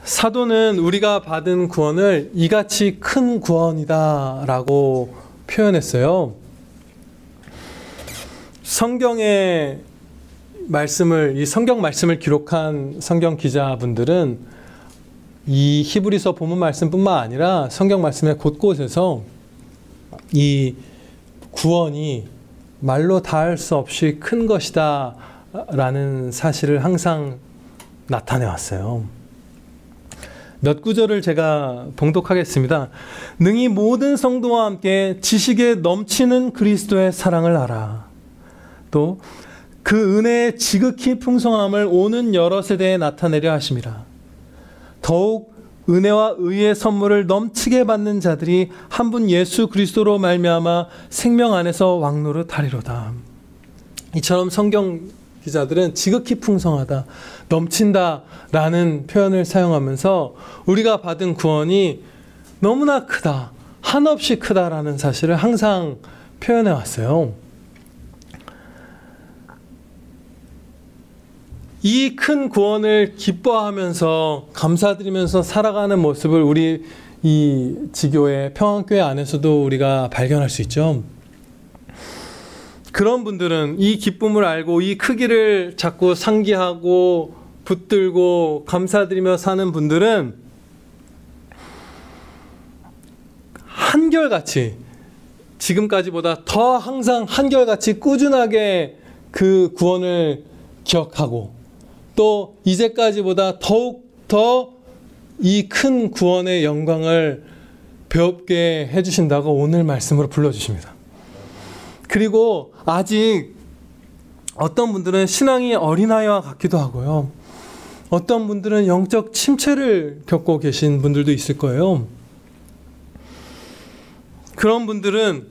사도는 우리가 받은 구원을 이같이 큰 구원이다 라고 표현했어요. 성경의 말씀을, 이 성경 말씀을 기록한 성경 기자분들은 이 히브리서 본문 말씀뿐만 아니라 성경 말씀의 곳곳에서 이 구원이 말로 다할 수 없이 큰 것이다 라는 사실을 항상 나타내 왔어요. 몇 구절을 제가 봉독하겠습니다. 능히 모든 성도와 함께 지식에 넘치는 그리스도의 사랑을 알아. 또 그 은혜의 지극히 풍성함을 오는 여러 세대에 나타내려 하심이라. 더욱 은혜와 의의 선물을 넘치게 받는 자들이 한 분 예수 그리스도로 말미암아 생명 안에서 왕노릇하리로다. 이처럼 성경 기자들은 지극히 풍성하다, 넘친다 라는 표현을 사용하면서 우리가 받은 구원이 너무나 크다, 한없이 크다라는 사실을 항상 표현해 왔어요. 이 큰 구원을 기뻐하면서 감사드리면서 살아가는 모습을 우리 이 지교회 평안교회 안에서도 우리가 발견할 수 있죠. 그런 분들은 이 기쁨을 알고 이 크기를 자꾸 상기하고 붙들고 감사드리며 사는 분들은 한결같이 지금까지보다 더 항상 한결같이 꾸준하게 그 구원을 기억하고 또 이제까지보다 더욱 더 이 큰 구원의 영광을 배웁게 해주신다고 오늘 말씀으로 불러주십니다. 그리고 아직 어떤 분들은 신앙이 어린아이와 같기도 하고요. 어떤 분들은 영적 침체를 겪고 계신 분들도 있을 거예요. 그런 분들은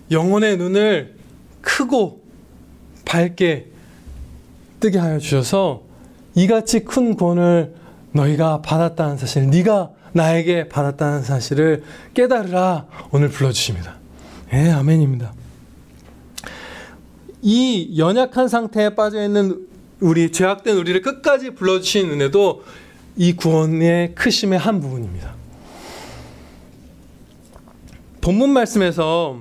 영혼의 눈을 크고 밝게 뜨게 하여 주셔서 이같이 큰 구원을 너희가 받았다는 사실, 네가 나에게 받았다는 사실을 깨달으라 오늘 불러주십니다. 예, 아멘입니다. 이 연약한 상태에 빠져있는 우리, 죄악된 우리를 끝까지 불러주신 은혜도 이 구원의 크심의 한 부분입니다. 본문 말씀에서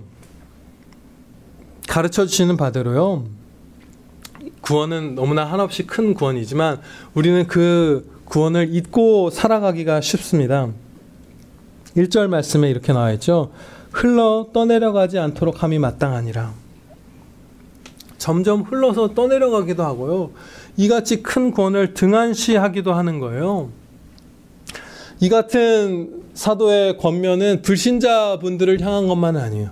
가르쳐 주시는 바대로요, 구원은 너무나 한없이 큰 구원이지만 우리는 그 구원을 잊고 살아가기가 쉽습니다. 1절 말씀에 이렇게 나와 있죠. 흘러 떠내려가지 않도록 함이 마땅하니라. 점점 흘러서 떠내려가기도 하고요, 이같이 큰 구원을 등한시하기도 하는 거예요. 이 같은 사도의 권면은 불신자분들을 향한 것만은 아니에요.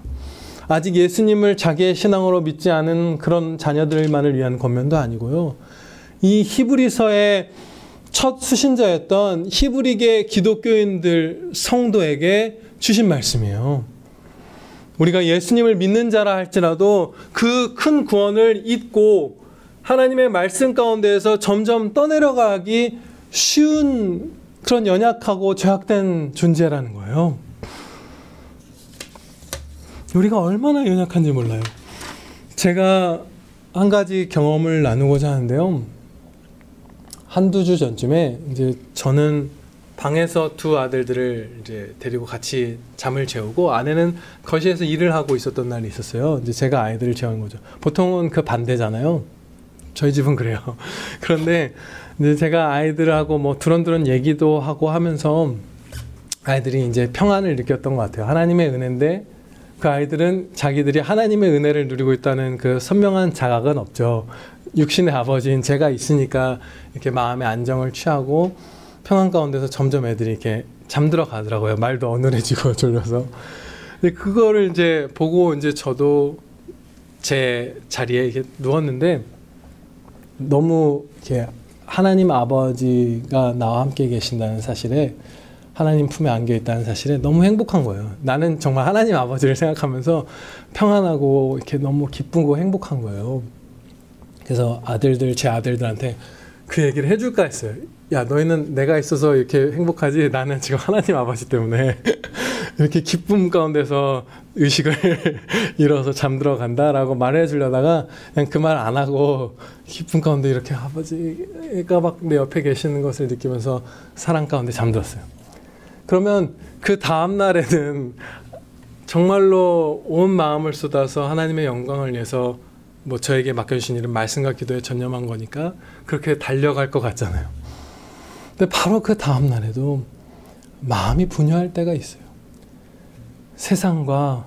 아직 예수님을 자기의 신앙으로 믿지 않은 그런 자녀들만을 위한 권면도 아니고요, 이 히브리서의 첫 수신자였던 히브리계 기독교인들 성도에게 주신 말씀이에요. 우리가 예수님을 믿는 자라 할지라도 그 큰 구원을 잊고 하나님의 말씀 가운데에서 점점 떠내려가기 쉬운 그런 연약하고 죄악된 존재라는 거예요. 우리가 얼마나 연약한지 몰라요. 제가 한 가지 경험을 나누고자 하는데요. 한두 주 전쯤에 이제 저는 방에서 두 아들들을 이제 데리고 같이 잠을 재우고 아내는 거실에서 일을 하고 있었던 날이 있었어요. 이제 제가 아이들을 재운 거죠. 보통은 그 반대잖아요. 저희 집은 그래요. 그런데 이제 제가 아이들하고 뭐 두런두런 얘기도 하고 하면서 아이들이 이제 평안을 느꼈던 것 같아요. 하나님의 은혜인데 그 아이들은 자기들이 하나님의 은혜를 누리고 있다는 그 선명한 자각은 없죠. 육신의 아버지인 제가 있으니까 이렇게 마음의 안정을 취하고 평안 가운데서 점점 애들이 이렇게 잠들어 가더라고요. 말도 어눌해지고 졸려서. 근데 그거를 이제 보고 이제 저도 제 자리에 이렇게 누웠는데 너무 이렇게 하나님 아버지가 나와 함께 계신다는 사실에, 하나님 품에 안겨 있다는 사실에 너무 행복한 거예요. 나는 정말 하나님 아버지를 생각하면서 평안하고 이렇게 너무 기쁘고 행복한 거예요. 그래서 제 아들들한테 그 얘기를 해줄까 했어요. 야, 너희는 내가 있어서 이렇게 행복하지, 나는 지금 하나님 아버지 때문에 이렇게 기쁨 가운데서 의식을 잃어서 잠들어 간다라고 말해주려다가 그냥 그 말 안 하고 기쁨 가운데 이렇게 아버지가 막 내 옆에 계시는 것을 느끼면서 사랑 가운데 잠들었어요. 그러면 그 다음 날에는 정말로 온 마음을 쏟아서 하나님의 영광을 위해서 뭐 저에게 맡겨주신 일은 말씀과 기도에 전념한 거니까 그렇게 달려갈 것 같잖아요. 근데 바로 그 다음 날에도 마음이 분유할 때가 있어요. 세상과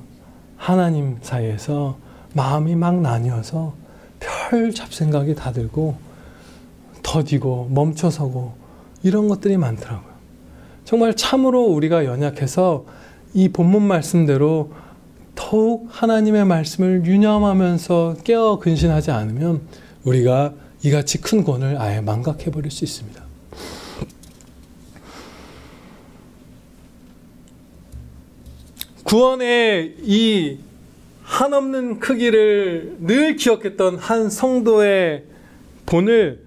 하나님 사이에서 마음이 막 나뉘어서 별 잡생각이 다 들고 더디고 멈춰서고 이런 것들이 많더라고요. 정말 참으로 우리가 연약해서 이 본문 말씀대로 더욱 하나님의 말씀을 유념하면서 깨어 근신하지 않으면 우리가 이같이 큰 구원을 아예 망각해버릴 수 있습니다. 구원의 이 한없는 크기를 늘 기억했던 한 성도의 본을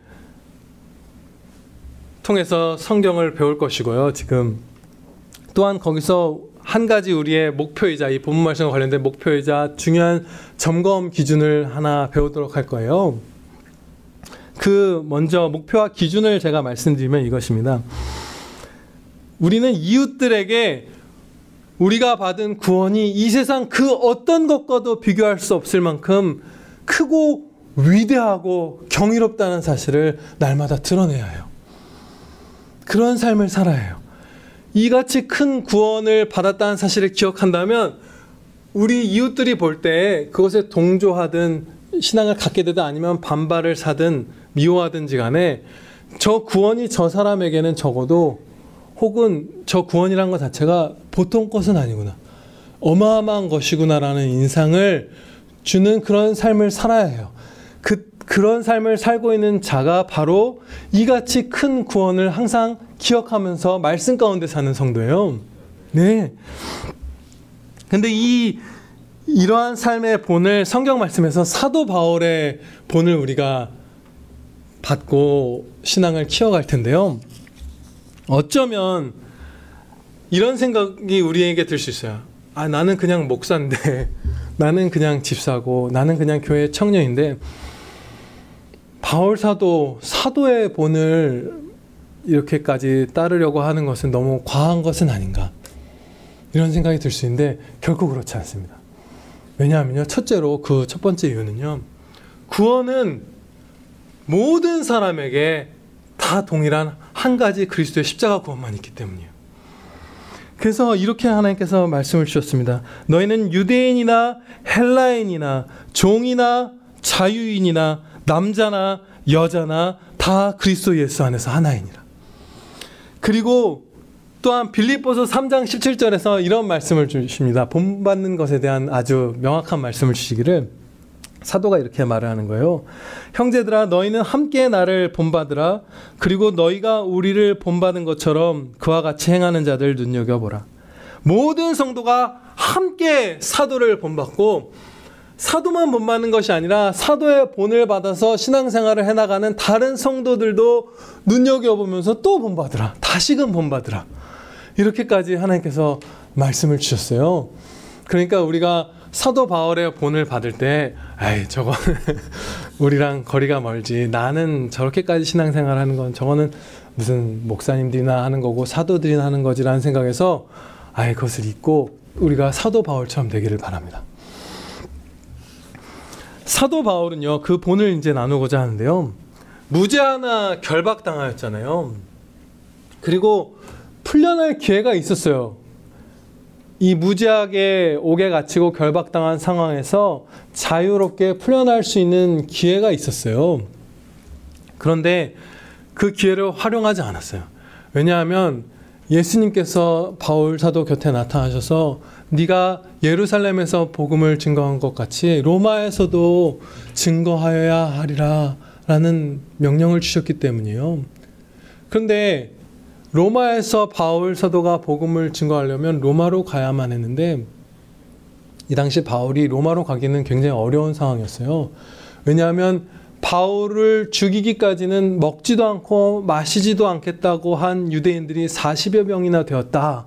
통해서 성경을 배울 것이고요. 지금 또한 거기서 한 가지 우리의 목표이자 이 본문 말씀과 관련된 목표이자 중요한 점검 기준을 하나 배우도록 할 거예요. 그 먼저 목표와 기준을 제가 말씀드리면 이것입니다. 우리는 이웃들에게 우리가 받은 구원이 이 세상 그 어떤 것과도 비교할 수 없을 만큼 크고 위대하고 경이롭다는 사실을 날마다 드러내야 해요. 그런 삶을 살아야 해요. 이같이 큰 구원을 받았다는 사실을 기억한다면 우리 이웃들이 볼 때 그것에 동조하든 신앙을 갖게 되든 아니면 반발을 사든 미워하든지 간에 저 구원이 저 사람에게는 적어도 혹은 저 구원이라는 것 자체가 보통 것은 아니구나, 어마어마한 것이구나라는 인상을 주는 그런 삶을 살아야 해요. 그런 삶을 살고 있는 자가 바로 이같이 큰 구원을 항상 기억하면서 말씀 가운데 사는 성도예요. 네. 근데 이러한 삶의 본을 성경 말씀에서 사도 바울의 본을 우리가 받고 신앙을 키워갈 텐데요. 어쩌면 이런 생각이 우리에게 들 수 있어요. 아, 나는 그냥 목사인데, 나는 그냥 집사고, 나는 그냥 교회 청년인데 바울 사도의 본을 이렇게까지 따르려고 하는 것은 너무 과한 것은 아닌가, 이런 생각이 들 수 있는데 결코 그렇지 않습니다. 왜냐하면요, 첫째로 그 첫 번째 이유는요, 구원은 모든 사람에게 다 동일한 한 가지 그리스도의 십자가 구원만 있기 때문이에요. 그래서 이렇게 하나님께서 말씀을 주셨습니다. 너희는 유대인이나 헬라인이나 종이나 자유인이나 남자나 여자나 다 그리스도 예수 안에서 하나이니라. 그리고 또한 빌립보서 3장 17절에서 이런 말씀을 주십니다. 본받는 것에 대한 아주 명확한 말씀을 주시기를 사도가 이렇게 말을 하는 거예요. 형제들아, 너희는 함께 나를 본받으라. 그리고 너희가 우리를 본받은 것처럼 그와 같이 행하는 자들 눈여겨보라. 모든 성도가 함께 사도를 본받고, 사도만 본받는 것이 아니라 사도의 본을 받아서 신앙생활을 해나가는 다른 성도들도 눈여겨보면서 또 본받으라, 다시금 본받으라, 이렇게까지 하나님께서 말씀을 주셨어요. 그러니까 우리가 사도 바울의 본을 받을 때, 아이, 저거는 우리랑 거리가 멀지, 나는 저렇게까지 신앙생활 하는 건 저거는 무슨 목사님들이나 하는 거고 사도들이나 하는 거지라는 생각에서 아예 그것을 잊고 우리가 사도 바울처럼 되기를 바랍니다. 사도 바울은요, 그 본을 이제 나누고자 하는데요, 무죄하나 결박당하였잖아요. 그리고 풀려날 기회가 있었어요. 이 무죄하게 옥에 갇히고 결박당한 상황에서 자유롭게 풀려날 수 있는 기회가 있었어요. 그런데 그 기회를 활용하지 않았어요. 왜냐하면 예수님께서 바울 사도 곁에 나타나셔서 네가 예루살렘에서 복음을 증거한 것 같이 로마에서도 증거하여야 하리라 라는 명령을 주셨기 때문이에요. 그런데 로마에서 바울 사도가 복음을 증거하려면 로마로 가야만 했는데 이 당시 바울이 로마로 가기는 굉장히 어려운 상황이었어요. 왜냐하면 바울을 죽이기까지는 먹지도 않고 마시지도 않겠다고 한 유대인들이 40여 명이나 되었다.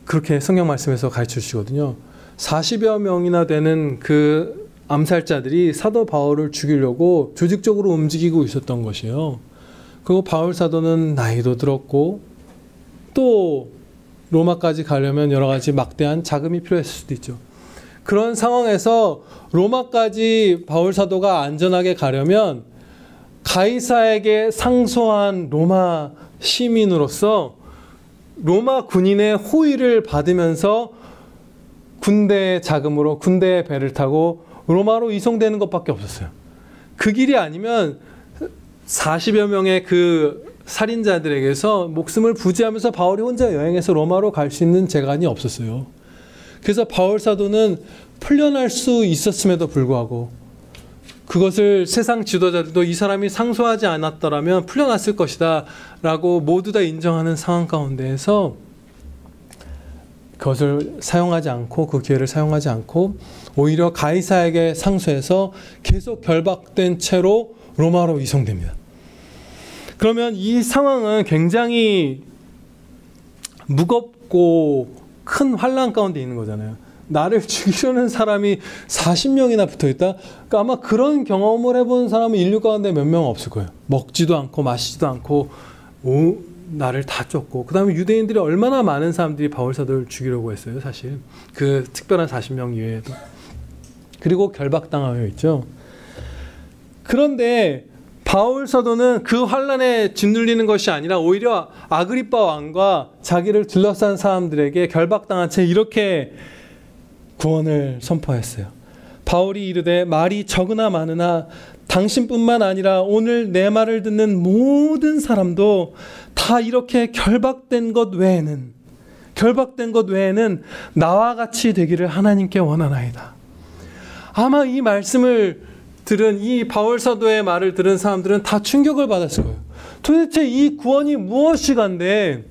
그렇게 성경 말씀에서 가르쳐 주시거든요. 40여 명이나 되는 그 암살자들이 사도 바울을 죽이려고 조직적으로 움직이고 있었던 것이에요. 그리고 바울 사도는 나이도 들었고 또 로마까지 가려면 여러 가지 막대한 자금이 필요했을 수도 있죠. 그런 상황에서 로마까지 바울 사도가 안전하게 가려면 가이사에게 상소한 로마 시민으로서 로마 군인의 호의를 받으면서 군대 자금으로 군대의 배를 타고 로마로 이송되는 것밖에 없었어요. 그 길이 아니면 40여 명의 그 살인자들에게서 목숨을 부지하면서 바울이 혼자 여행해서 로마로 갈 수 있는 재간이 없었어요. 그래서 바울 사도는 풀려날 수 있었음에도 불구하고 그것을 세상 지도자들도 이 사람이 상소하지 않았더라면 풀려났을 것이다 라고 모두 다 인정하는 상황 가운데에서 그것을 사용하지 않고 그 기회를 사용하지 않고 오히려 가이사에게 상소해서 계속 결박된 채로 로마로 이송됩니다. 그러면 이 상황은 굉장히 무겁고 큰 환난 가운데 있는 거잖아요. 나를 죽이려는 사람이 40명이나 붙어있다? 그러니까 아마 그런 경험을 해본 사람은 인류 가운데 몇 명 없을 거예요. 먹지도 않고 마시지도 않고 나를 다 쫓고 그 다음에 유대인들이 얼마나 많은 사람들이 바울 사도를 죽이려고 했어요. 사실 그 특별한 40명 이외에도. 그리고 결박당하여 있죠. 그런데 바울 사도는 그 환난에 짓눌리는 것이 아니라 오히려 아그리빠 왕과 자기를 둘러싼 사람들에게 결박당한 채 이렇게 구원을 선포했어요. 바울이 이르되 말이 적으나 많으나 당신뿐만 아니라 오늘 내 말을 듣는 모든 사람도 다 이렇게 결박된 것 외에는 나와 같이 되기를 하나님께 원하나이다. 아마 이 말씀을 들은 이 바울 사도의 말을 들은 사람들은 다 충격을 받았을 거예요. 도대체 이 구원이 무엇이간데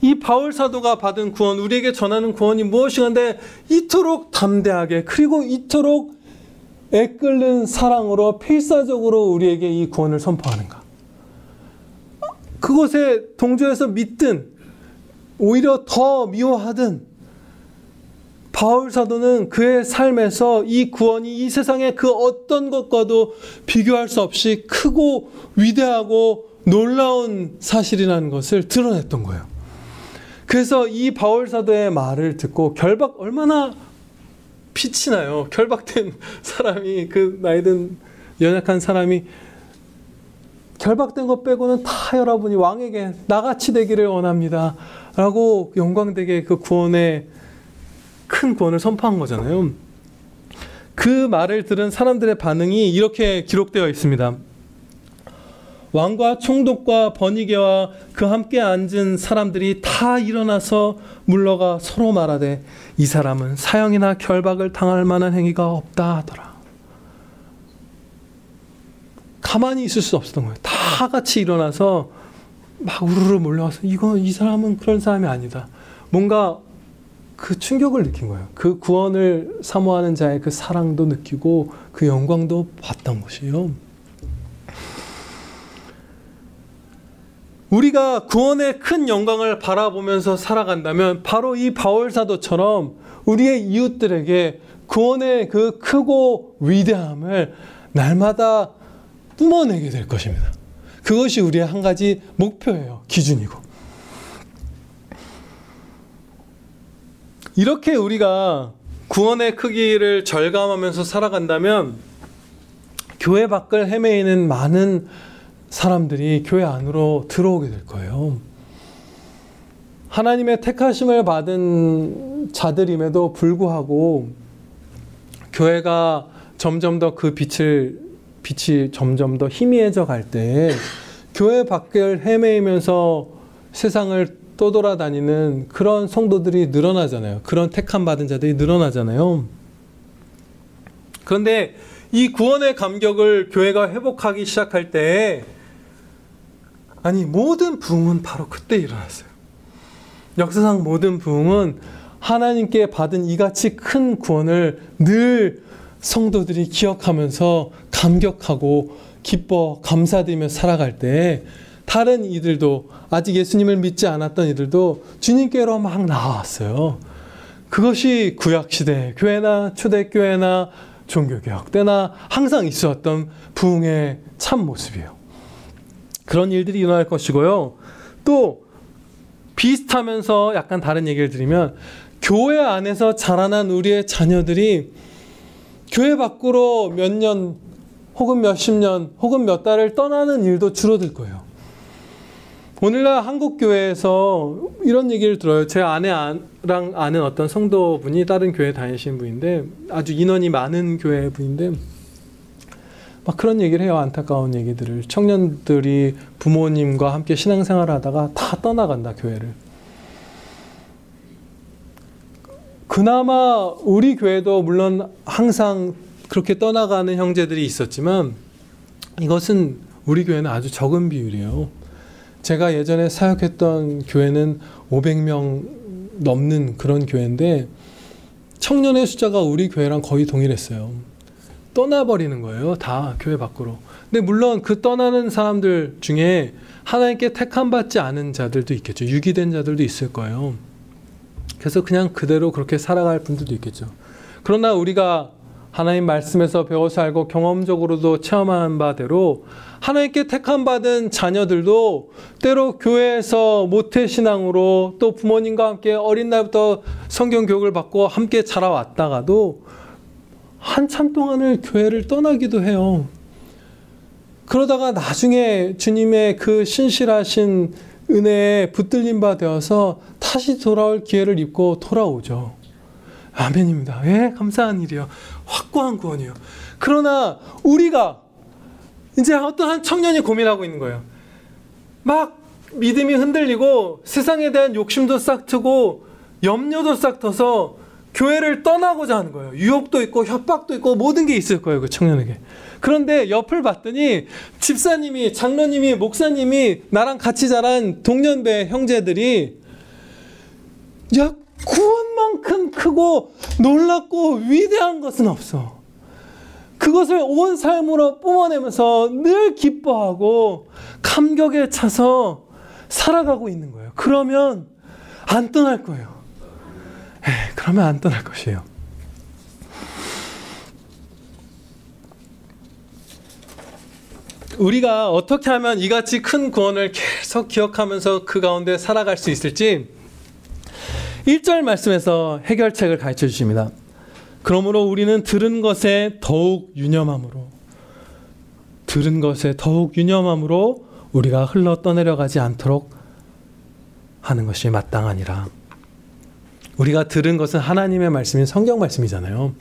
이 바울 사도가 받은 구원, 우리에게 전하는 구원이 무엇이간데 이토록 담대하게 그리고 이토록 애끓는 사랑으로 필사적으로 우리에게 이 구원을 선포하는가. 그것에 동조해서 믿든 오히려 더 미워하든 바울 사도는 그의 삶에서 이 구원이 이 세상의 그 어떤 것과도 비교할 수 없이 크고 위대하고 놀라운 사실이라는 것을 드러냈던 거예요. 그래서 이 바울 사도의 말을 듣고 얼마나 빛이 나요. 결박된 사람이, 그 나이든 연약한 사람이 결박된 것 빼고는 다 여러분이 왕에게 나같이 되기를 원합니다 라고 영광되게 그 구원의 큰 구원을 선포한 거잖아요. 그 말을 들은 사람들의 반응이 이렇게 기록되어 있습니다. 왕과 총독과 번이게와 그 함께 앉은 사람들이 다 일어나서 물러가 서로 말하되 이 사람은 사형이나 결박을 당할 만한 행위가 없다 하더라. 가만히 있을 수 없었던 거예요. 다 같이 일어나서 막 우르르 몰려와서 이 사람은 그런 사람이 아니다. 뭔가 그 충격을 느낀 거예요. 그 구원을 사모하는 자의 그 사랑도 느끼고 그 영광도 봤던 것이에요. 우리가 구원의 큰 영광을 바라보면서 살아간다면 바로 이 바울 사도처럼 우리의 이웃들에게 구원의 그 크고 위대함을 날마다 뿜어내게 될 것입니다. 그것이 우리의 한 가지 목표예요. 기준이고. 이렇게 우리가 구원의 크기를 절감하면서 살아간다면 교회 밖을 헤매이는 많은 사람들이 교회 안으로 들어오게 될 거예요. 하나님의 택하심을 받은 자들임에도 불구하고 교회가 점점 더 그 빛이 점점 더 희미해져 갈 때 교회 밖을 헤매이면서 세상을 떠돌아다니는 그런 성도들이 늘어나잖아요. 그런 택함 받은 자들이 늘어나잖아요. 그런데 이 구원의 감격을 교회가 회복하기 시작할 때 모든 부흥은 바로 그때 일어났어요. 역사상 모든 부흥은 하나님께 받은 이같이 큰 구원을 늘 성도들이 기억하면서 감격하고 기뻐 감사드리며 살아갈 때 다른 이들도 아직 예수님을 믿지 않았던 이들도 주님께로 막 나왔어요. 그것이 구약시대 교회나 초대교회나 종교개혁 때나 항상 있었던 부흥의 참모습이에요. 그런 일들이 일어날 것이고요. 또 비슷하면서 약간 다른 얘기를 드리면 교회 안에서 자라난 우리의 자녀들이 교회 밖으로 몇 년 혹은 몇십 년 혹은 몇 달을 떠나는 일도 줄어들 거예요. 오늘날 한국교회에서 이런 얘기를 들어요. 제 아내랑 아는 어떤 성도분이 다른 교회 다니시는 분인데 아주 인원이 많은 교회 분인데 막 그런 얘기를 해요. 안타까운 얘기들을. 청년들이 부모님과 함께 신앙생활을 하다가 다 떠나간다, 교회를. 그나마 우리 교회도 물론 항상 그렇게 떠나가는 형제들이 있었지만 이것은 우리 교회는 아주 적은 비율이에요. 제가 예전에 사역했던 교회는 500명 넘는 그런 교회인데 청년의 숫자가 우리 교회랑 거의 동일했어요. 떠나버리는 거예요. 다 교회 밖으로. 근데 물론 그 떠나는 사람들 중에 하나님께 택함받지 않은 자들도 있겠죠. 유기된 자들도 있을 거예요. 그래서 그냥 그대로 그렇게 살아갈 분들도 있겠죠. 그러나 우리가 하나님 말씀에서 배워서 알고 경험적으로도 체험한 바대로 하나님께 택함받은 자녀들도 때로 교회에서 모태신앙으로 또 부모님과 함께 어린 날부터 성경 교육을 받고 함께 자라왔다가도 한참 동안을 교회를 떠나기도 해요. 그러다가 나중에 주님의 그 신실하신 은혜에 붙들린 바 되어서 다시 돌아올 기회를 입고 돌아오죠. 아멘입니다. 예, 감사한 일이요. 확고한 구원이요. 그러나 우리가 이제 어떤 한 청년이 고민하고 있는 거예요. 막 믿음이 흔들리고 세상에 대한 욕심도 싹 트고 염려도 싹 터서 교회를 떠나고자 하는 거예요. 유혹도 있고 협박도 있고 모든 게 있을 거예요. 그 청년에게. 그런데 옆을 봤더니 집사님이, 장로님이, 목사님이 나랑 같이 자란 동년배 형제들이 야, 구원만큼 크고 놀랍고 위대한 것은 없어. 그것을 온 삶으로 뿜어내면서 늘 기뻐하고 감격에 차서 살아가고 있는 거예요. 그러면 안 떠날 거예요. 그러면 안 떠날 것이에요. 우리가 어떻게 하면 이같이 큰 구원을 계속 기억하면서 그 가운데 살아갈 수 있을지 1절 말씀에서 해결책을 가르쳐 주십니다. 그러므로 우리는 들은 것에 더욱 유념함으로 우리가 흘러 떠내려가지 않도록 하는 것이 마땅하니라. 우리가 들은 것은 하나님의 말씀인 성경 말씀이잖아요.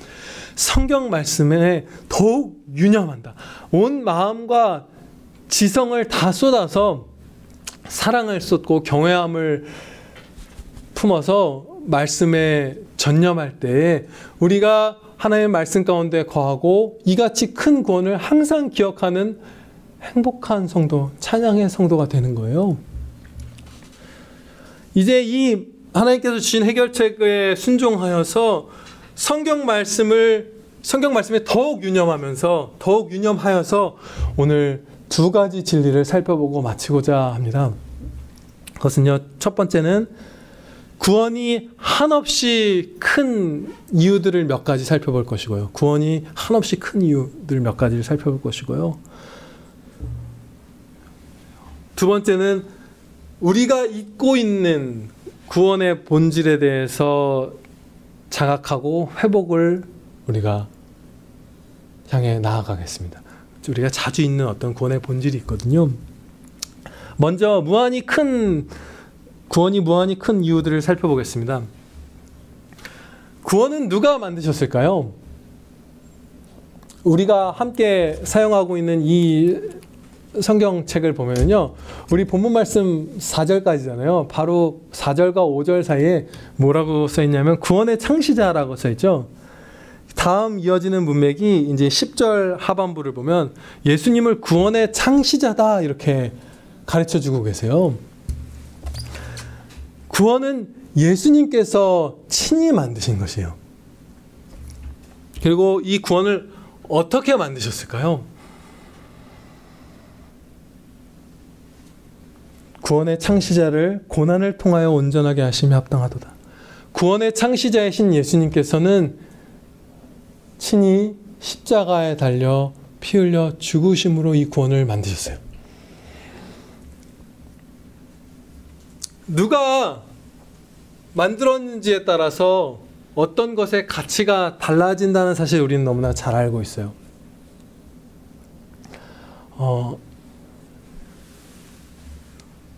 성경 말씀에 더욱 유념한다. 온 마음과 지성을 다 쏟아서 사랑을 쏟고 경외함을 품어서 말씀에 전념할 때에 우리가 하나님의 말씀 가운데 거하고 이같이 큰 구원을 항상 기억하는 행복한 성도, 찬양의 성도가 되는 거예요. 이제 이 하나님께서 주신 해결책에 순종하여서 성경 말씀에 더욱 유념하여서 오늘 두 가지 진리를 살펴보고 마치고자 합니다. 그것은요, 첫 번째는 구원이 한없이 큰 이유들을 몇 가지 살펴볼 것이고요. 구원이 한없이 큰 이유들 몇 가지를 살펴볼 것이고요. 두 번째는 우리가 잊고 있는 구원의 본질에 대해서 자각하고 회복을 우리가 향해 나아가겠습니다. 우리가 자주 잊는 어떤 구원의 본질이 있거든요. 먼저 구원이 무한히 큰 이유들을 살펴보겠습니다. 구원은 누가 만드셨을까요? 우리가 함께 사용하고 있는 이 성경책을 보면요, 우리 본문 말씀 4절까지잖아요. 바로 4절과 5절 사이에 뭐라고 써있냐면 구원의 창시자라고 써있죠. 다음 이어지는 문맥이 이제 10절 하반부를 보면 예수님을 구원의 창시자다 이렇게 가르쳐주고 계세요. 구원은 예수님께서 친히 만드신 것이에요. 그리고 이 구원을 어떻게 만드셨을까요? 구원의 창시자를 고난을 통하여 온전하게 하심이 합당하도다. 구원의 창시자이신 예수님께서는 친히 십자가에 달려 피 흘려 죽으심으로 이 구원을 만드셨어요. 누가 만들었는지에 따라서 어떤 것의 가치가 달라진다는 사실 우리는 너무나 잘 알고 있어요.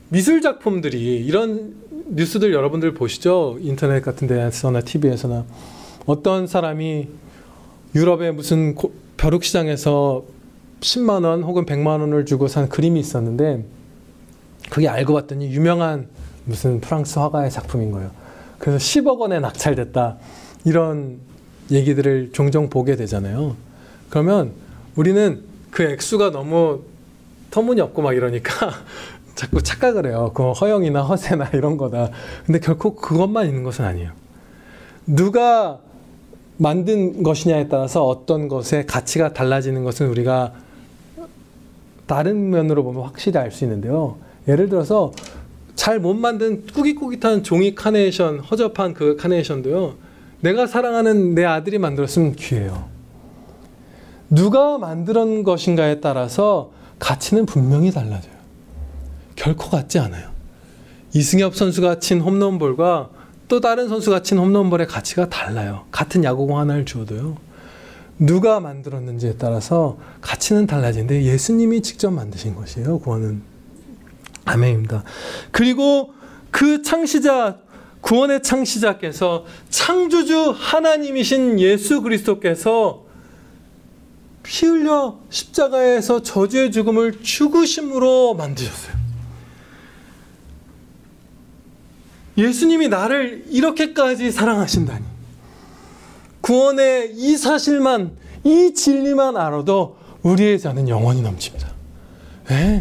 미술 작품들이, 이런 뉴스들 여러분들 보시죠? 인터넷 같은 데서나 TV에서나 어떤 사람이 유럽의 무슨 벼룩시장에서 10만 원 혹은 100만 원을 주고 산 그림이 있었는데, 그게 알고 봤더니 유명한 무슨 프랑스 화가의 작품인 거예요. 그래서 10억 원에 낙찰됐다, 이런 얘기들을 종종 보게 되잖아요. 그러면 우리는 그 액수가 너무 터무니없고 막 이러니까 자꾸 착각을 해요. 그거 허영이나 허세나 이런 거다. 근데 결코 그것만 있는 것은 아니에요. 누가 만든 것이냐에 따라서 어떤 것의 가치가 달라지는 것은 우리가 다른 면으로 보면 확실히 알 수 있는데요. 예를 들어서 잘 못 만든 꾸깃꾸깃한 종이 카네이션, 허접한 그 카네이션도요, 내가 사랑하는 내 아들이 만들었으면 귀해요. 누가 만든 것인가에 따라서 가치는 분명히 달라져요. 결코 같지 않아요. 이승엽 선수가 친 홈런볼과 또 다른 선수가 친 홈런볼의 가치가 달라요. 같은 야구공 하나를 주어도요. 누가 만들었는지에 따라서 가치는 달라지는데 예수님이 직접 만드신 것이에요. 구원은. 아멘입니다. 그리고 그 창시자, 구원의 창시자께서, 창조주 하나님이신 예수 그리스도께서 피 흘려 십자가에서 저주의 죽음을 죽으심으로 만드셨어요. 예수님이 나를 이렇게까지 사랑하신다니. 구원의 이 사실만, 이 진리만 알아도 우리의 자는 영원히 넘칩니다.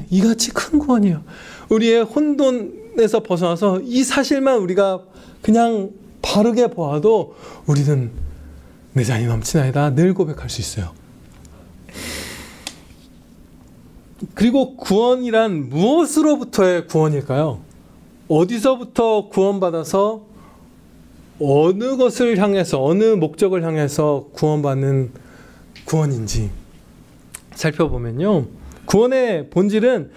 이같이 큰 구원이에요. 우리의 혼돈에서 벗어나서 이 사실만 우리가 그냥 바르게 보아도 우리는 내 잔이 넘치나이다 늘 고백할 수 있어요. 그리고 구원이란 무엇으로부터의 구원일까요? 어디서부터 구원받아서 어느 것을 향해서, 어느 목적을 향해서 구원받는 구원인지 살펴보면요, 구원의 본질은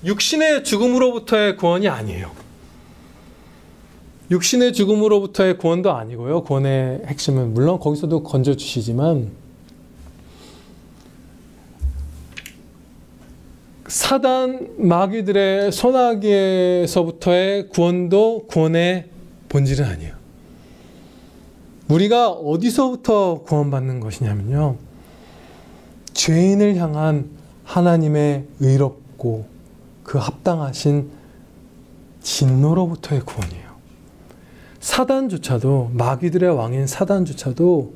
육신의 죽음으로부터의 구원이 아니에요. 육신의 죽음으로부터의 구원도 아니고요. 구원의 핵심은 물론 거기서도 건져주시지만, 사단 마귀들의 손아귀에서부터의 구원도 구원의 본질은 아니에요. 우리가 어디서부터 구원받는 것이냐면요, 죄인을 향한 하나님의 의롭고 그 합당하신 진노로부터의 구원이에요. 사단조차도, 마귀들의 왕인 사단조차도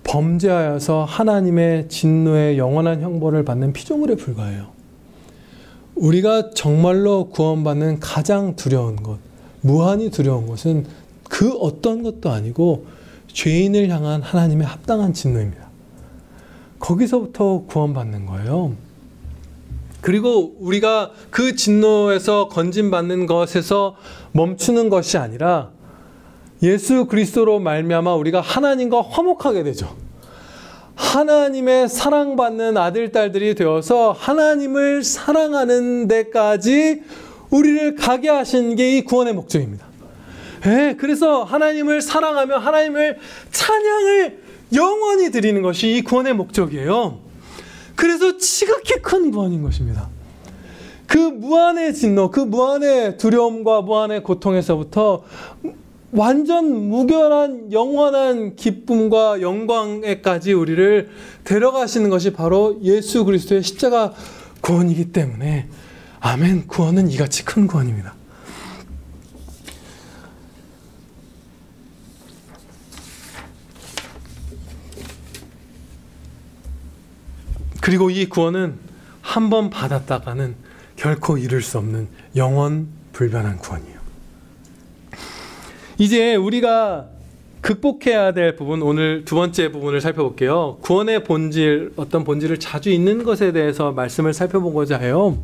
범죄하여서 하나님의 진노의 영원한 형벌을 받는 피조물에 불과해요. 우리가 정말로 구원받는 가장 두려운 것, 무한히 두려운 것은 그 어떤 것도 아니고 죄인을 향한 하나님의 합당한 진노입니다. 거기서부터 구원받는 거예요. 그리고 우리가 그 진노에서 건진받는 것에서 멈추는 것이 아니라 예수 그리스도로 말미암아 우리가 하나님과 화목하게 되죠. 하나님의 사랑받는 아들, 딸들이 되어서 하나님을 사랑하는 데까지 우리를 가게 하신 게 이 구원의 목적입니다. 그래서 하나님을 사랑하며 하나님을 찬양을 영원히 드리는 것이 이 구원의 목적이에요. 그래서 지극히 큰 구원인 것입니다. 그 무한의 진노, 그 무한의 두려움과 무한의 고통에서부터 완전 무결한 영원한 기쁨과 영광에까지 우리를 데려가시는 것이 바로 예수 그리스도의 십자가 구원이기 때문에, 아멘, 구원은 이같이 큰 구원입니다. 그리고 이 구원은 한 번 받았다가는 결코 잃을 수 없는 영원 불변한 구원이에요. 이제 우리가 극복해야 될 부분, 오늘 두 번째 부분을 살펴볼게요. 구원의 본질, 어떤 본질을 자주 있는 것에 대해서 말씀을 살펴보고자 해요.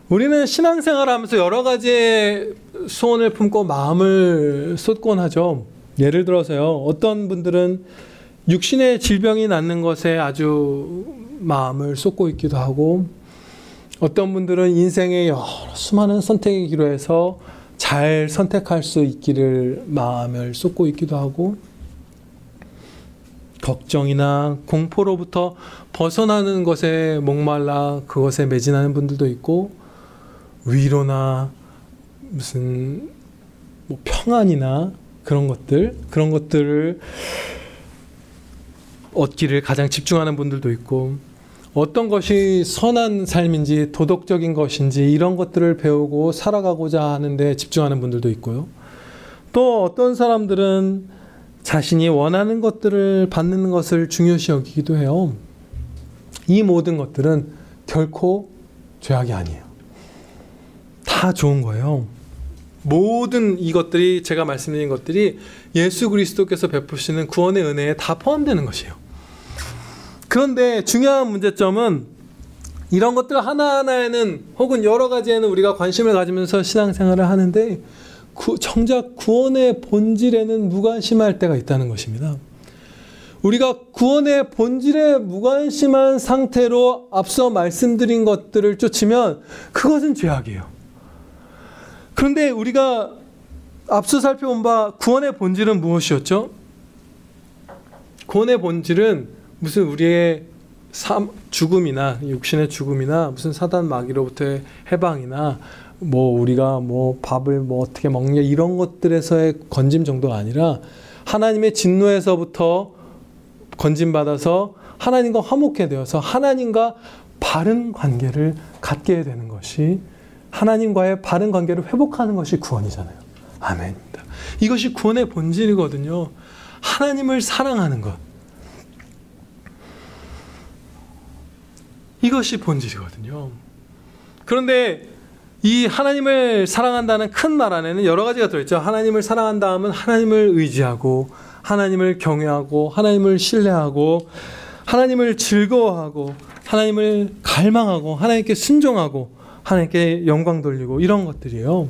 우리는 신앙생활을 하면서 여러 가지의 소원을 품고 마음을 쏟곤 하죠. 예를 들어서요, 어떤 분들은 육신의 질병이 낫는 것에 아주 마음을 쏟고 있기도 하고, 어떤 분들은 인생의 여러 수많은 선택의 기로에서 잘 선택할 수 있기를 마음을 쏟고 있기도 하고, 걱정이나 공포로부터 벗어나는 것에 목말라 그것에 매진하는 분들도 있고, 위로나 무슨 뭐 평안이나 그런 것들을 얻기를 가장 집중하는 분들도 있고, 어떤 것이 선한 삶인지 도덕적인 것인지 이런 것들을 배우고 살아가고자 하는데 집중하는 분들도 있고요. 또 어떤 사람들은 자신이 원하는 것들을 받는 것을 중요시 여기기도 해요. 이 모든 것들은 결코 죄악이 아니에요. 다 좋은 거예요. 모든 이것들이, 제가 말씀드린 것들이 예수 그리스도께서 베푸시는 구원의 은혜에 다 포함되는 것이에요. 그런데 중요한 문제점은 이런 것들 하나하나에는, 혹은 여러 가지에는 우리가 관심을 가지면서 신앙생활을 하는데 정작 구원의 본질에는 무관심할 때가 있다는 것입니다. 우리가 구원의 본질에 무관심한 상태로 앞서 말씀드린 것들을 쫓으면 그것은 죄악이에요. 그런데 우리가 앞서 살펴본 바 구원의 본질은 무엇이었죠? 구원의 본질은 무슨 우리의 죽음이나 육신의 죽음이나 무슨 사단 마귀로부터의 해방이나 뭐 우리가 뭐 밥을 뭐 어떻게 먹냐 이런 것들에서의 건짐 정도가 아니라 하나님의 진노에서부터 건짐받아서 하나님과 화목해 되어서 하나님과 바른 관계를 갖게 되는 것이, 하나님과의 바른 관계를 회복하는 것이 구원이잖아요. 아멘입니다. 이것이 구원의 본질이거든요. 하나님을 사랑하는 것. 이것이 본질이거든요. 그런데 이 하나님을 사랑한다는 큰 말 안에는 여러 가지가 들어있죠. 하나님을 사랑한다 하면 하나님을 의지하고, 하나님을 경외하고, 하나님을 신뢰하고, 하나님을 즐거워하고, 하나님을 갈망하고, 하나님께 순종하고, 하나님께 영광 돌리고, 이런 것들이에요.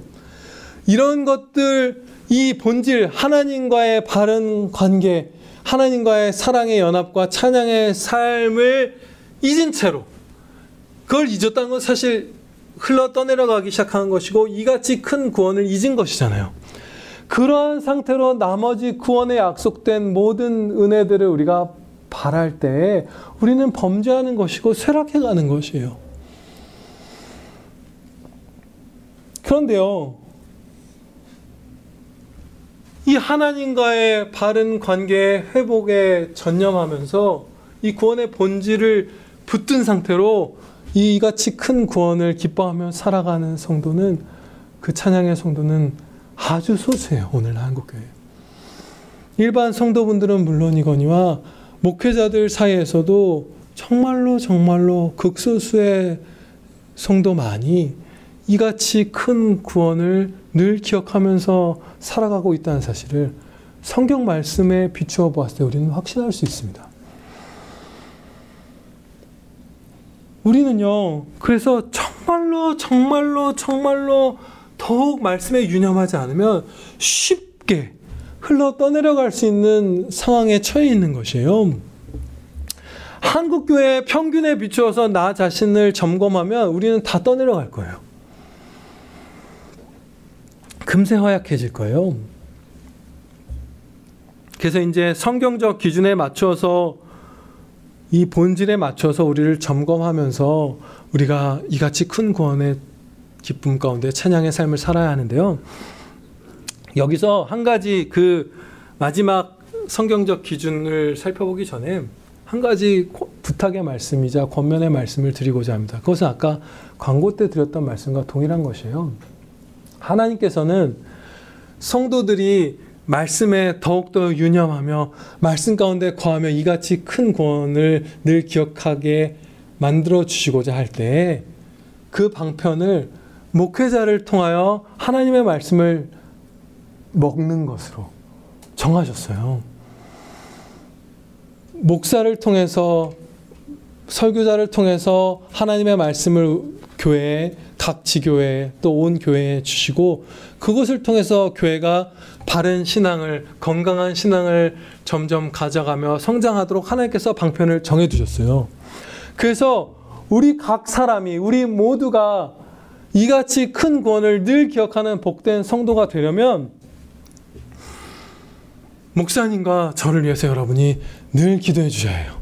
이런 것들, 이 본질, 하나님과의 바른 관계, 하나님과의 사랑의 연합과 찬양의 삶을 잊은 채로, 그걸 잊었다는 건 사실 흘러 떠내려가기 시작한 것이고, 이같이 큰 구원을 잊은 것이잖아요. 그러한 상태로 나머지 구원에 약속된 모든 은혜들을 우리가 바랄 때 우리는 범죄하는 것이고 쇠락해가는 것이에요. 그런데요, 이 하나님과의 바른 관계 회복에 전념하면서 이 구원의 본질을 붙든 상태로 이같이 큰 구원을 기뻐하며 살아가는 성도는, 그 찬양의 성도는 아주 소수예요. 오늘 한국교회. 일반 성도분들은 물론이거니와 목회자들 사이에서도 정말로 극소수의 성도만이 이같이 큰 구원을 늘 기억하면서 살아가고 있다는 사실을 성경 말씀에 비추어 보았을 때 우리는 확신할 수 있습니다. 우리는요, 그래서 정말로 더욱 말씀에 유념하지 않으면 쉽게 흘러 떠내려갈 수 있는 상황에 처해 있는 것이에요. 한국교회 평균에 비추어서 나 자신을 점검하면 우리는 다 떠내려갈 거예요. 금세 허약해질 거예요. 그래서 이제 성경적 기준에 맞춰서, 이 본질에 맞춰서 우리를 점검하면서 우리가 이같이 큰 구원의 기쁨 가운데 찬양의 삶을 살아야 하는데요. 여기서 한 가지 그 마지막 성경적 기준을 살펴보기 전에 한 가지 부탁의 말씀이자 권면의 말씀을 드리고자 합니다. 그것은 아까 광고 때 드렸던 말씀과 동일한 것이에요. 하나님께서는 성도들이 말씀에 더욱더 유념하며 말씀 가운데 거하며 이같이 큰 구원을 늘 기억하게 만들어 주시고자 할 때 그 방편을 목회자를 통하여 하나님의 말씀을 먹는 것으로 정하셨어요. 목사를 통해서, 설교자를 통해서 하나님의 말씀을 교회에, 각 지교회에 또 온 교회에 주시고, 그것을 통해서 교회가 바른 신앙을, 건강한 신앙을 점점 가져가며 성장하도록 하나님께서 방편을 정해두셨어요. 그래서 우리 각 사람이, 우리 모두가 이같이 큰 구원을 늘 기억하는 복된 성도가 되려면 목사님과 저를 위해서 여러분이 늘 기도해 주셔야 해요.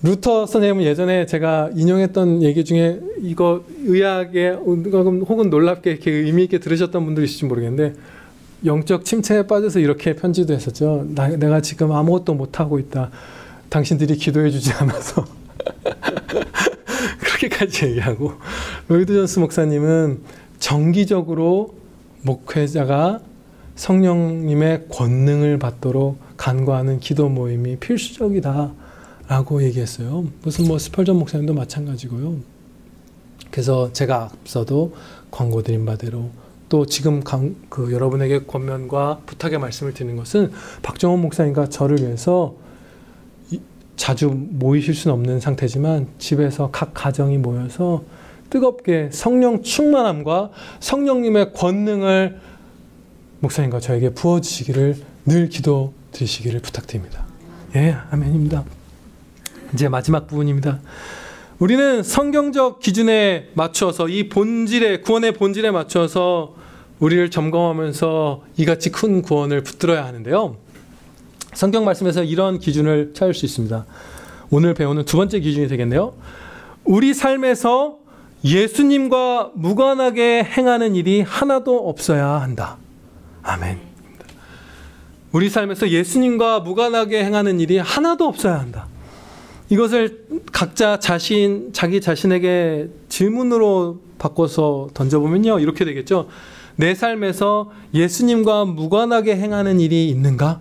루터 선생님은 예전에 제가 인용했던 얘기 중에 이거 의학에 혹은 놀랍게 이렇게 의미 있게 들으셨던 분들이 있을지 모르겠는데, 영적 침체에 빠져서 이렇게 편지도 했었죠. 내가 지금 아무것도 못하고 있다. 당신들이 기도해 주지 않아서. 그렇게까지 얘기하고, 로이드 존스 목사님은 정기적으로 목회자가 성령님의 권능을 받도록 간구하는 기도 모임이 필수적이다 라고 얘기했어요. 무슨 스펄전 목사님도 마찬가지고요. 그래서 제가 앞서도 권고드린 바대로 또 지금 여러분에게 권면과 부탁의 말씀을 드리는 것은 박정원 목사님과 저를 위해서 자주 모이실 수는 없는 상태지만 집에서 각 가정이 모여서 뜨겁게 성령 충만함과 성령님의 권능을 목사님과 저에게 부어주시기를 늘 기도 드리시기를 부탁드립니다. 예, 아멘입니다. 이제 마지막 부분입니다. 우리는 성경적 기준에 맞춰서 이 구원의 본질에 맞춰서 우리를 점검하면서 이같이 큰 구원을 붙들어야 하는데요. 성경 말씀에서 이런 기준을 찾을 수 있습니다. 오늘 배우는 두 번째 기준이 되겠네요. 우리 삶에서 예수님과 무관하게 행하는 일이 하나도 없어야 한다. 아멘. 우리 삶에서 예수님과 무관하게 행하는 일이 하나도 없어야 한다. 이것을 각자 자기 자신에게 질문으로 바꿔서 던져보면요, 이렇게 되겠죠. 내 삶에서 예수님과 무관하게 행하는 일이 있는가?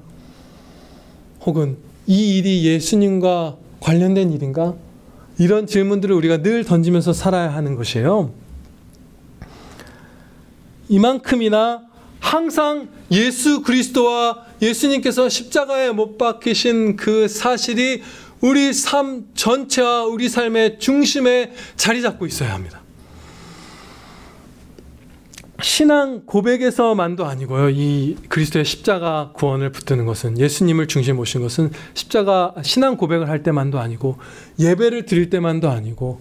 혹은 이 일이 예수님과 관련된 일인가? 이런 질문들을 우리가 늘 던지면서 살아야 하는 것이에요. 이만큼이나 항상 예수 그리스도와 예수님께서 십자가에 못 박히신 그 사실이 우리 삶 전체와 우리 삶의 중심에 자리 잡고 있어야 합니다. 신앙 고백에서만도 아니고요. 이 그리스도의 십자가 구원을 붙드는 것은, 예수님을 중심에 모신 것은 신앙 고백을 할 때만도 아니고, 예배를 드릴 때만도 아니고,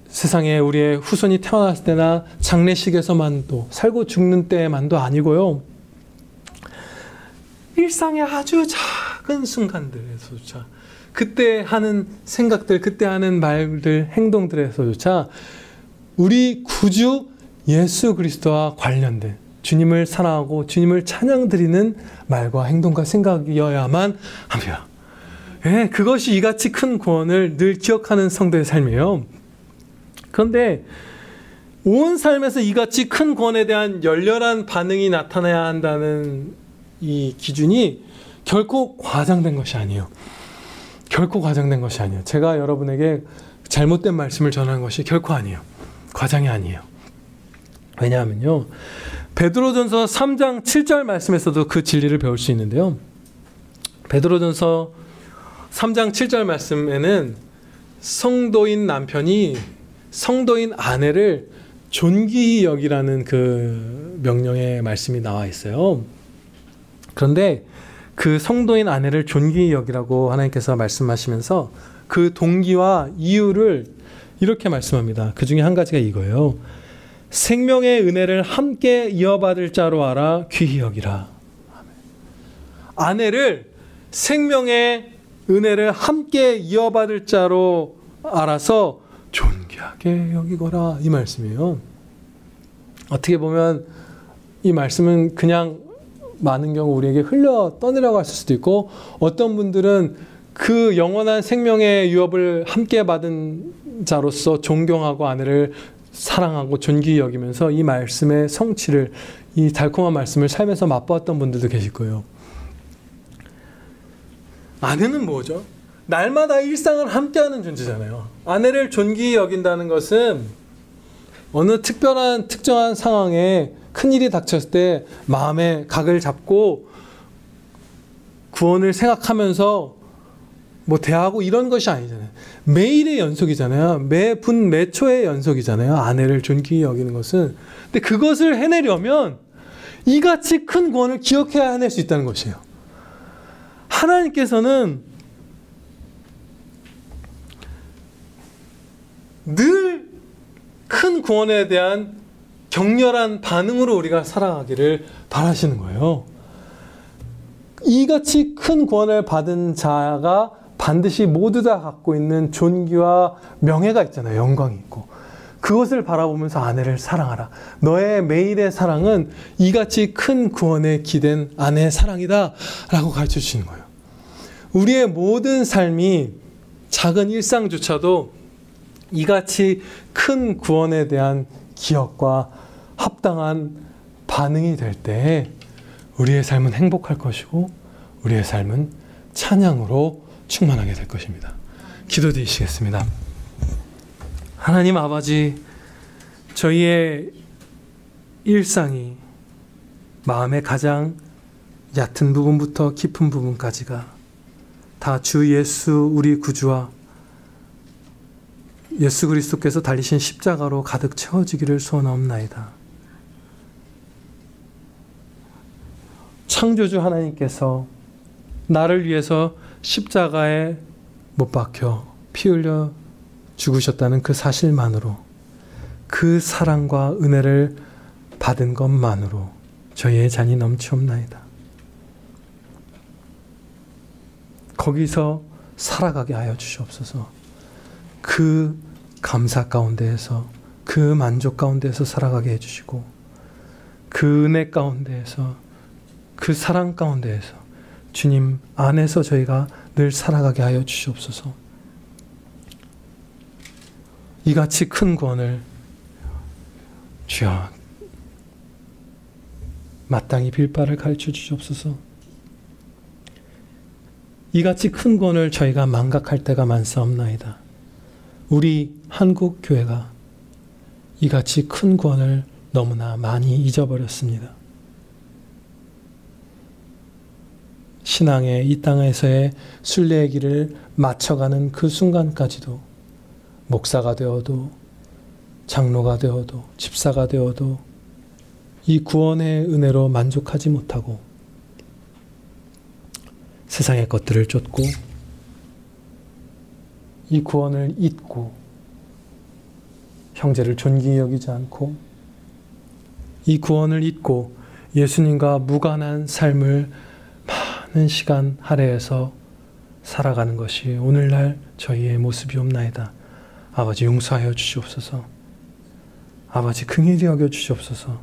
세상에 우리의 후손이 태어났을 때나 장례식에서만도, 살고 죽는 때만도 아니고요. 일상의 아주 작은 순간들에서조차, 그때 하는 생각들, 그때 하는 말들, 행동들에서조차 우리 구주 예수 그리스도와 관련된, 주님을 사랑하고 주님을 찬양드리는 말과 행동과 생각이어야만 합니다. 예, 그것이 이같이 큰 구원을 늘 기억하는 성도의 삶이에요. 그런데 온 삶에서 이같이 큰 구원에 대한 열렬한 반응이 나타나야 한다는 이 기준이 결코 과장된 것이 아니에요. 결코 과장된 것이 아니에요. 제가 여러분에게 잘못된 말씀을 전하는 것이 결코 아니에요. 과장이 아니에요. 왜냐하면요, 베드로전서 3장 7절 말씀에서도 그 진리를 배울 수 있는데요. 베드로전서 3장 7절 말씀에는 성도인 남편이 성도인 아내를 존귀히 여기라는 그 명령의 말씀이 나와 있어요. 그런데 그 성도인 아내를 존귀히 여기라고 하나님께서 말씀하시면서 그 동기와 이유를 이렇게 말씀합니다. 그 중에 한 가지가 이거예요. 생명의 은혜를 함께 이어받을 자로 알아 귀히 여기라. 아내를 생명의 은혜를 함께 이어받을 자로 알아서 존귀하게 여기거라, 이 말씀이에요. 어떻게 보면 이 말씀은 그냥 많은 경우 우리에게 흘려 떠내려갈 수도 있고, 어떤 분들은 그 영원한 생명의 유업을 함께 받은 자로서 존경하고 아내를 사랑하고 존귀히 여기면서 이 말씀의 성취를, 이 달콤한 말씀을 삶에서 맛보았던 분들도 계실 거예요. 아내는 뭐죠? 날마다 일상을 함께하는 존재잖아요. 아내를 존귀히 여긴다는 것은 어느 특정한 상황에 큰일이 닥쳤을 때 마음의 각을 잡고 구원을 생각하면서 뭐 대하고 이런 것이 아니잖아요. 매일의 연속이잖아요. 매분 매초의 연속이잖아요. 아내를 존귀히 여기는 것은. 근데 그것을 해내려면 이같이 큰 구원을 기억해야 해낼 수 있다는 것이에요. 하나님께서는 늘 큰 구원에 대한 격렬한 반응으로 우리가 살아가기를 바라시는 거예요. 이같이 큰 구원을 받은 자가 반드시 모두 다 갖고 있는 존귀와 명예가 있잖아요. 영광이 있고. 그것을 바라보면서 아내를 사랑하라. 너의 매일의 사랑은 이같이 큰 구원에 기댄 아내의 사랑이다 라고 가르쳐 주시는 거예요. 우리의 모든 삶이 작은 일상조차도 이같이 큰 구원에 대한 기억과 합당한 반응이 될 때 우리의 삶은 행복할 것이고 우리의 삶은 찬양으로 충만하게 될 것입니다. 기도드리시겠습니다. 하나님 아버지, 저희의 일상이 마음의 가장 얕은 부분부터 깊은 부분까지가 다 주 예수 우리 구주와 예수 그리스도께서 달리신 십자가로 가득 채워지기를 소원하옵나이다. 창조주 하나님께서 나를 위해서 십자가에 못 박혀 피 흘려 죽으셨다는 그 사실만으로, 그 사랑과 은혜를 받은 것만으로 저희의 잔이 넘치옵나이다. 거기서 살아가게 하여 주시옵소서. 그 감사 가운데에서, 그 만족 가운데에서 살아가게 해주시고, 그 은혜 가운데에서, 그 사랑 가운데에서 주님 안에서 저희가 늘 살아가게 하여 주시옵소서. 이같이 큰 구원을 주여 마땅히 빌 바를 가르쳐 주시옵소서. 이같이 큰 구원을 저희가 망각할 때가 많사옵나이다. 우리 한국 교회가 이같이 큰 구원을 너무나 많이 잊어버렸습니다. 신앙의 이 땅에서의 순례의 길을 맞춰가는 그 순간까지도 목사가 되어도 장로가 되어도 집사가 되어도 이 구원의 은혜로 만족하지 못하고 세상의 것들을 쫓고 이 구원을 잊고 형제를 존귀히 여기지 않고 이 구원을 잊고 예수님과 무관한 삶을 많은 시간 할애해서 살아가는 것이 오늘날 저희의 모습이옵나이다. 아버지 용서하여 주시옵소서. 아버지 긍휼히 여겨 주시옵소서.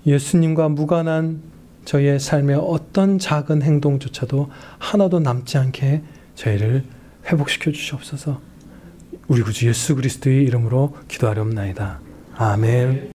예수님과 무관한 저희의 삶의 어떤 작은 행동조차도 하나도 남지 않게 저희를 회복시켜 주시옵소서. 우리 구주 예수 그리스도의 이름으로 기도하렵나이다. 아멘.